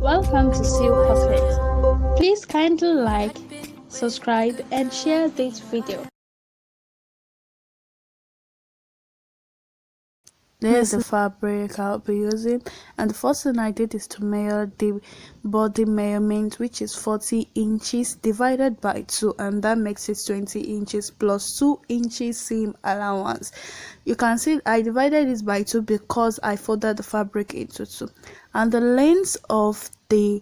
Welcome to Still Perfect. Please kindly like, subscribe, and share this video. There's the fabric I'll be using, and the first thing I did is to measure the body measurement, which is 40 inches divided by 2, and that makes it 20 inches plus 2 inches seam allowance. You can see I divided this by 2 because I folded the fabric into 2, and the length of the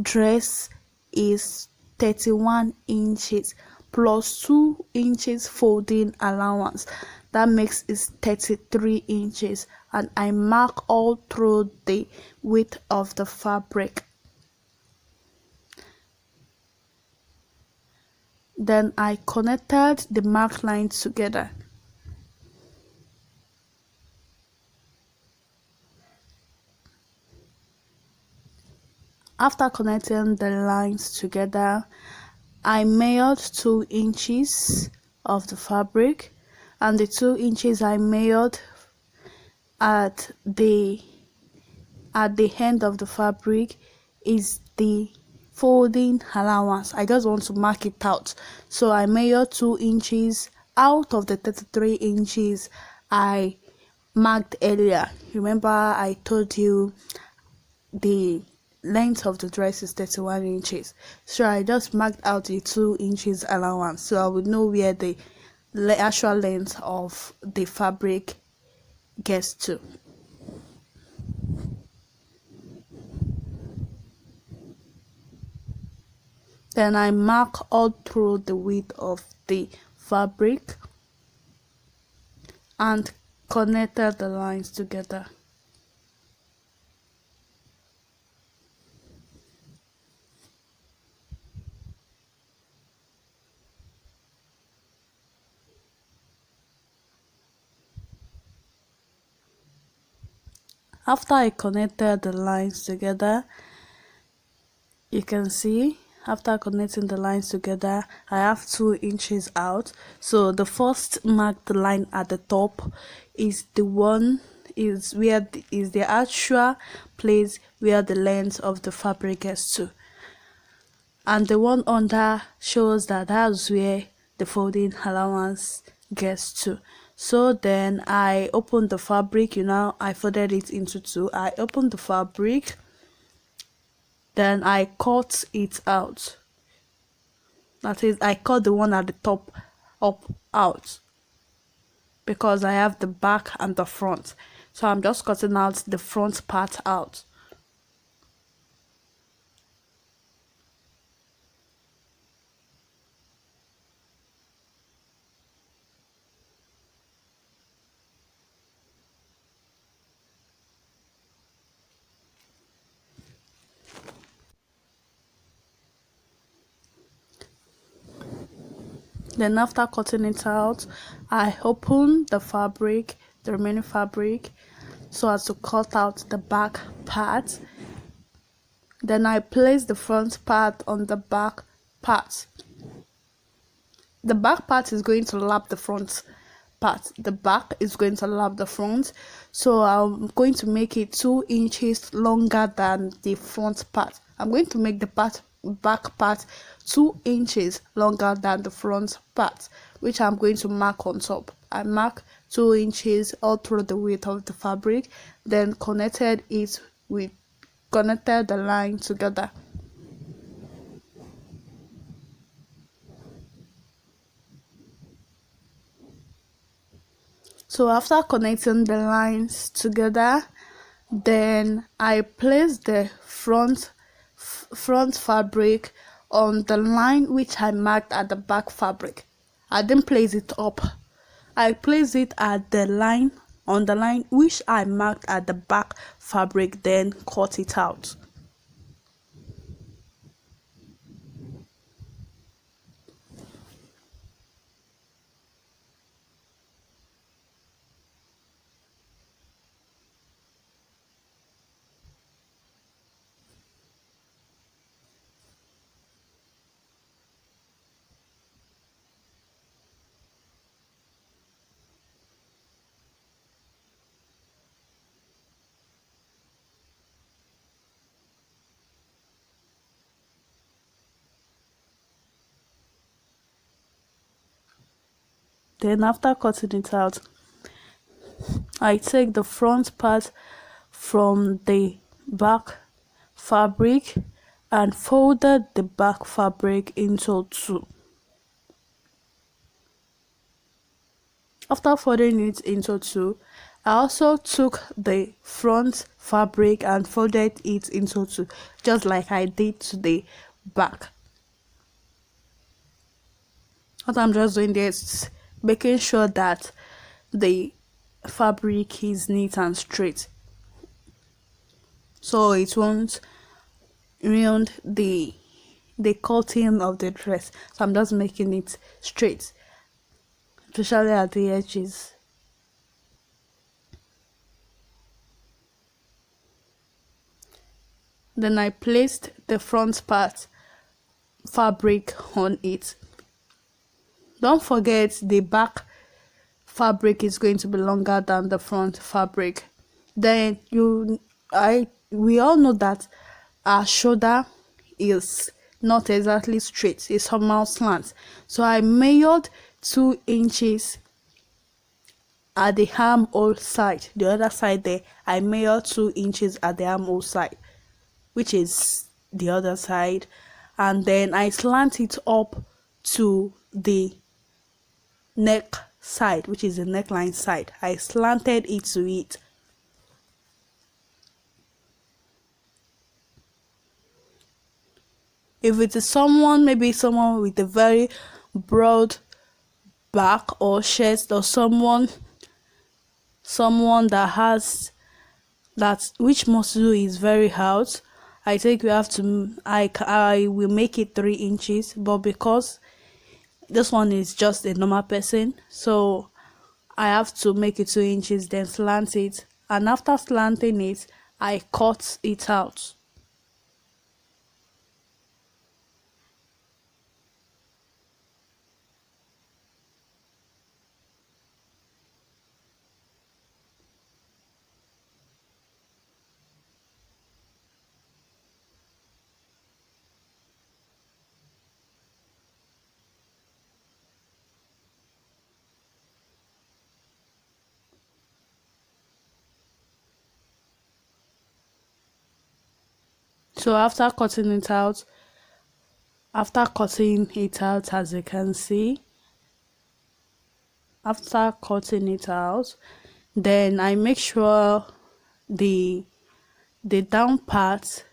dress is 31 inches plus 2 inches folding allowance. That makes it 33 inches, and I mark all through the width of the fabric. Then I connected the marked lines together. After connecting the lines together, I measured 2 inches of the fabric, and the 2 inches I measured at the end of the fabric is the folding allowance. I just want to mark it out, so I measured 2 inches out of the 33 inches I marked earlier. Remember, I told you the length of the dress is 31 inches, so I just marked out the 2 inches allowance, so I would know where the actual length of the fabric gets to. Then I mark all through the width of the fabric and connected the lines together. After I connected the lines together, you can see after connecting the lines together, I have 2 inches out. So the first marked line at the top is the one is where is the actual place where the length of the fabric gets to, and the one under shows that that's where the folding allowance gets to. So then I opened the fabric. I folded it into 2. I opened the fabric, then I cut it out. That is, I cut the one at the top up out because I have the back and the front, so I'm just cutting out the front part out. Then after cutting it out, I open the fabric, the remaining fabric, so as to cut out the back part. Then I place the front part on the back part. The back part is going to lap the front part. The back is going to lap the front, so I'm going to make it 2 inches longer than the front part. I'm going to make the back part 2 inches longer than the front part, which I'm going to mark on top. I mark 2 inches all through the width of the fabric, then connected the line together. So after connecting the lines together, then I place the front fabric on the line which I marked at the back fabric. I didn't place it up. I placed it at the line on the line which I marked at the back fabric, then cut it out. Then after cutting it out, I take the front part from the back fabric and folded the back fabric into two. After folding it into two, I also took the front fabric and folded it into two, just like I did to the back. What I'm just doing there is making sure that the fabric is neat and straight, so it won't ruin the cutting of the dress. So I'm just making it straight, especially at the edges. Then I placed the front part fabric on it. Don't forget the back fabric is going to be longer than the front fabric. Then we all know that our shoulder is not exactly straight, it's somehow slant. So I measured 2 inches at the armhole side. The other side there, I measured 2 inches at the armhole side, which is the other side, and then I slant it up to the neck side, which is the neckline side. I slanted it to it. If it is maybe someone with a very broad back or chest, or someone that has that which muscle is very out, I think we have to I will make it 3 inches, but because this one is just a normal person, so I have to make it 2 inches, then slant it, and after slanting it, I cut it out. So after cutting it out, as you can see, after cutting it out, then I make sure the down part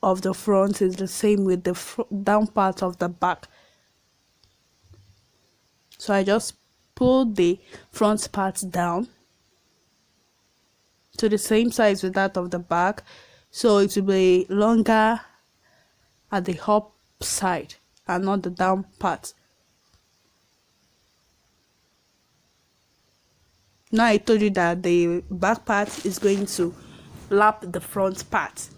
of the front is the same with the down part of the back. So I just pull the front part down to the same size with that of the back, so it will be longer at the up side and not the down part. Now I told you that the back part is going to lap the front part.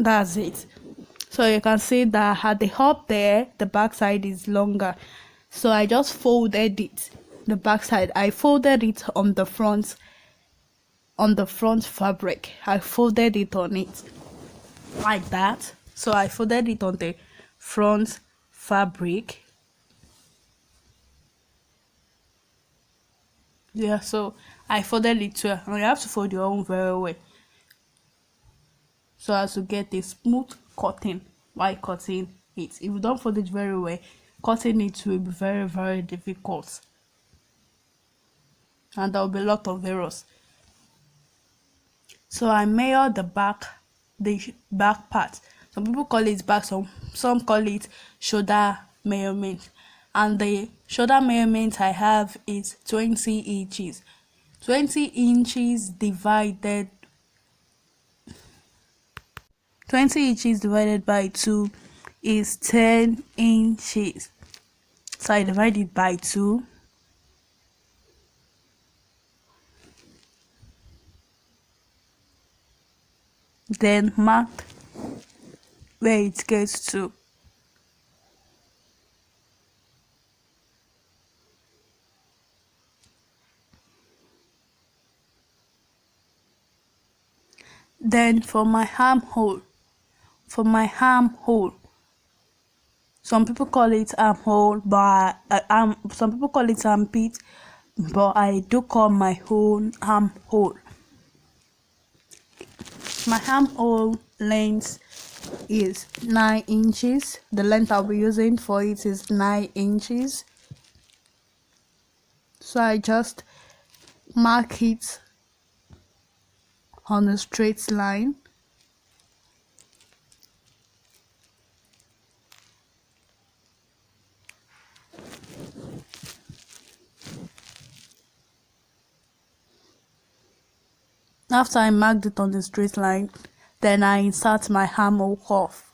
That's it. So you can see that at the top there, the back side is longer. So I just folded it. The back side, I folded it on the front fabric. I folded it on it like that. So I folded it on the front fabric. Yeah, so I folded it too. And you have to fold your own very well, so as to get a smooth cutting while cutting it. If you don't fold it very well, cutting it will be very, very difficult, and there will be a lot of errors. So I measure the back part. Some people call it back, some call it shoulder measurement, and the shoulder measurement I have is 20 inches. 20 inches divided 20 inches divided by 2 is 10 inches. So I divide it by 2. Then mark where it gets to. Then for my armhole, some people call it armhole, but some people call it armpit, but I do call my own armhole. My armhole length is 9 inches. The length I'll be using for it is 9 inches. So I just mark it on a straight line. After I marked it on the straight line, then I insert my armhole cuff.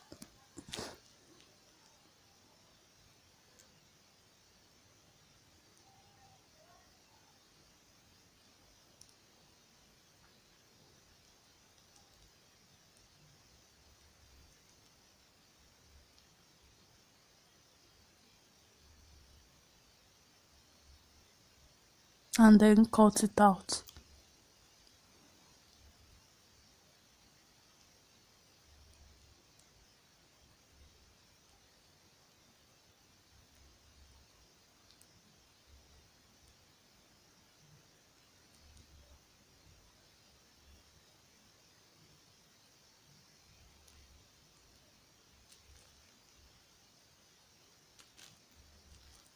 And then cut it out.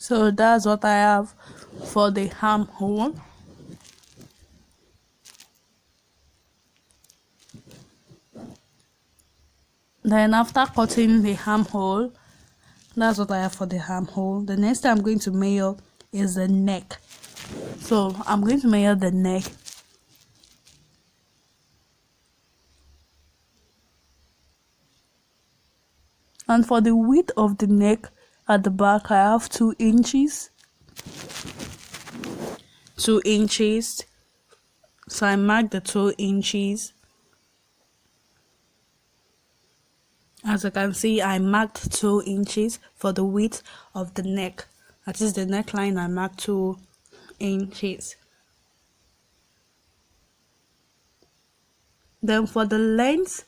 So that's what I have for the armhole. Then after cutting the armhole, that's what I have for the armhole. The next thing I'm going to measure is the neck. So I'm going to measure the neck. And for the width of the neck at the back, I have 2 inches. 2 inches. So I mark the 2 inches. As you can see, I marked 2 inches for the width of the neck. That is the neckline, I marked 2 inches. Then for the length,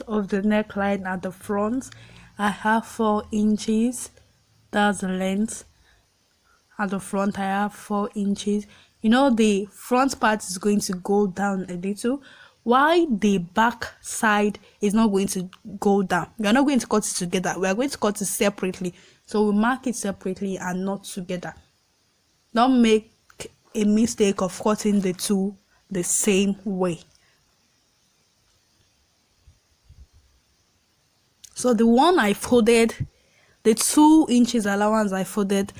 of the neckline at the front, I have 4 inches. That's the length. At the front, I have 4 inches. You know, the front part is going to go down a little, while the back side is not going to go down. We are not going to cut it together. We are going to cut it separately. So we mark it separately and not together. Don't make a mistake of cutting the two the same way. So the one I folded, the 2 inches allowance I folded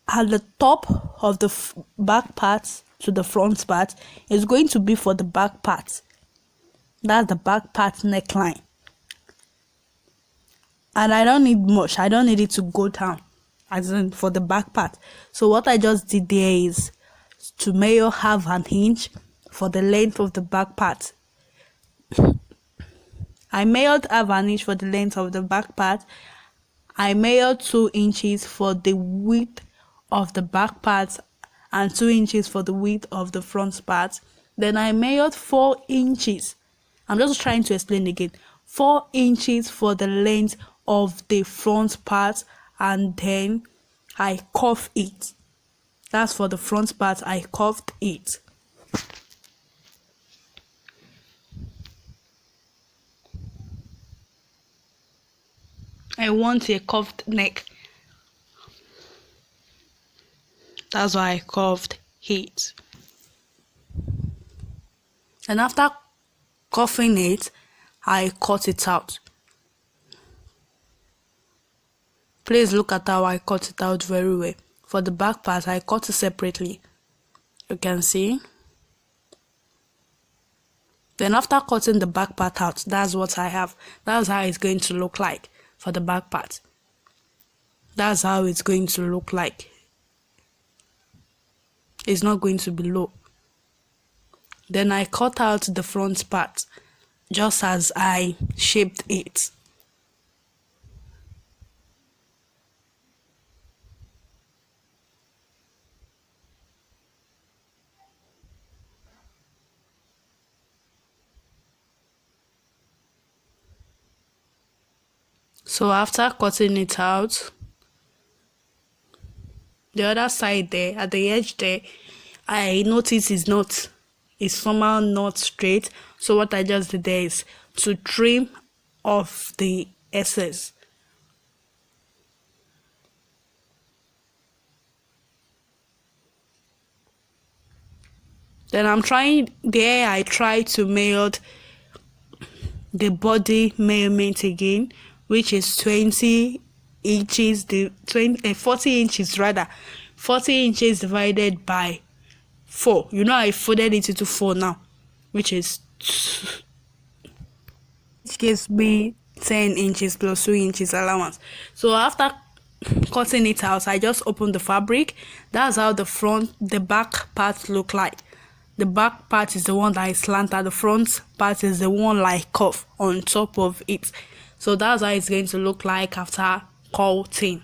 at the top of the back part to the front part is going to be for the back part. That's the back part neckline. And I don't need much. I don't need it to go down, as in for the back part. So what I just did there is to measure half an inch for the length of the back part. I measured half an inch for the length of the back part. I measured 2 inches for the width of the back part and 2 inches for the width of the front part. Then I measured 4 inches. I'm just trying to explain again. 4 inches for the length of the front part, and then I curve it. That's for the front part, I curved it. I want a curved neck. That's why I curved it. And after curving it, I cut it out. Please look at how I cut it out very well. For the back part, I cut it separately. You can see. Then after cutting the back part out, that's what I have. That's how it's going to look like for the back part. That's how it's going to look like. It's not going to be low. Then I cut out the front part just as I shaped it. So after cutting it out, the other side there, at the edge there, I noticed it's somehow not straight. So what I just did there is to trim off the excess. Then I try to meld the body measurement again, which is 20 inches, 40 inches rather, 40 inches divided by 4. You know, I folded it into 4 now, which gives me 10 inches plus 2 inches allowance. So after cutting it out, I just opened the fabric. That's how the back part look like. The back part is the one that is slanted, the front part is the one like curve on top of it. So that's how it's going to look like after cutting.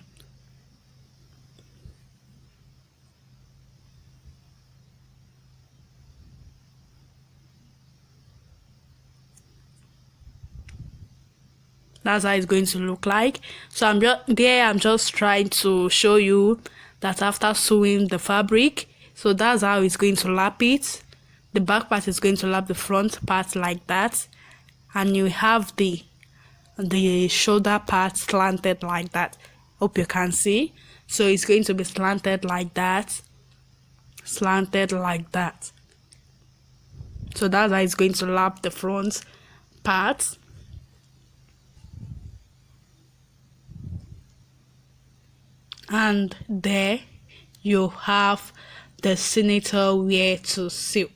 That's how it's going to look like. So I'm just trying to show you that after sewing the fabric, so that's how it's going to lap it. The back part is going to lap the front part like that, and you have the shoulder part slanted like that. Hope you can see. So it's going to be slanted like that, slanted like that. So that's how it's going to lap the front part. And there you have the senator wear to sew.